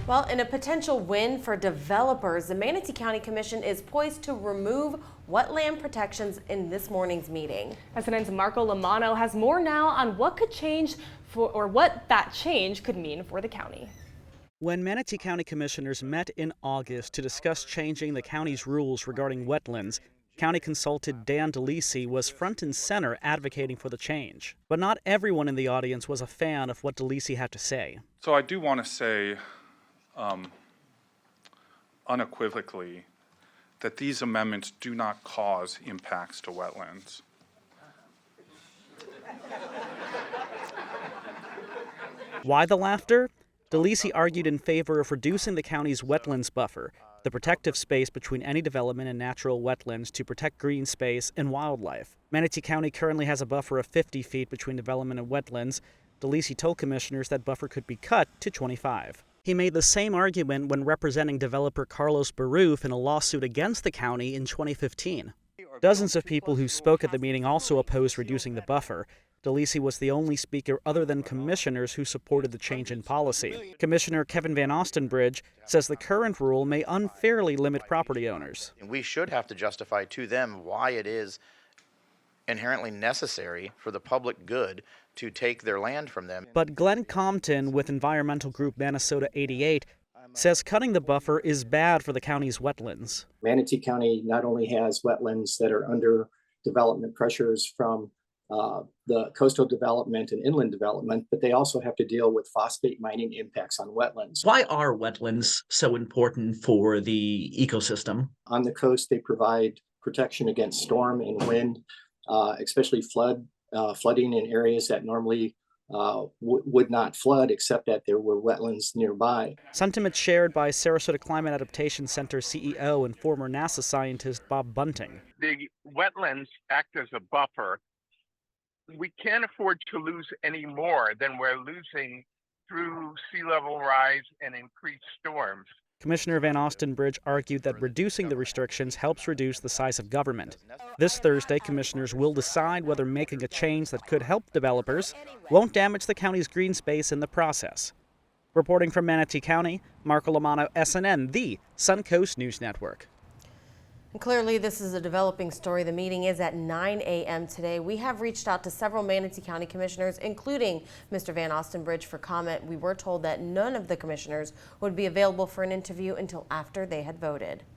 Well, in a potential win for developers, the Manatee County Commission is poised to remove wetland protections in this morning's meeting. SNN's Marco Lamano has more now on what could change or what that change could mean for the county. When Manatee County commissioners met in August to discuss changing the county's rules regarding wetlands, county consultant Dan Delisi was front and center advocating for the change. But not everyone in the audience was a fan of what Delisi had to say. So I do want to say unequivocally that these amendments do not cause impacts to wetlands. Why the laughter? Delisi argued in favor of reducing the county's wetlands buffer, the protective space between any development and natural wetlands to protect green space and wildlife. Manatee County currently has a buffer of 50 feet between development and wetlands. Delisi told commissioners that buffer could be cut to 25. He made the same argument when representing developer Carlos Baruf in a lawsuit against the county in 2015. Dozens of people who spoke at the meeting also opposed reducing the buffer. Delisi was the only speaker other than commissioners who supported the change in policy. Commissioner Kevin Van Ostenbridge says the current rule may unfairly limit property owners. We should have to justify to them why it is inherently necessary for the public good to take their land from them. But Glenn Compton with environmental group Minnesota 88 says cutting the buffer is bad for the county's wetlands. Manatee County not only has wetlands that are under development pressures from the coastal development and inland development, but they also have to deal with phosphate mining impacts on wetlands. Why are wetlands so important for the ecosystem? On the coast, they provide protection against storm and wind, especially flooding in areas that normally would not flood except that there were wetlands nearby. Sentiment shared by Sarasota Climate Adaptation Center CEO and former NASA scientist Bob Bunting. The wetlands act as a buffer. We can't afford to lose any more than we're losing through sea level rise and increased storms. Commissioner Van Ostenbridge argued that reducing the restrictions helps reduce the size of government. This Thursday, commissioners will decide whether making a change that could help developers won't damage the county's green space in the process. Reporting from Manatee County, Marco Lamano, SNN, the Suncoast News Network. And clearly, this is a developing story. The meeting is at 9 a.m. today. We have reached out to several Manatee County commissioners, including Mr. Van Ostenbridge, for comment. We were told that none of the commissioners would be available for an interview until after they had voted.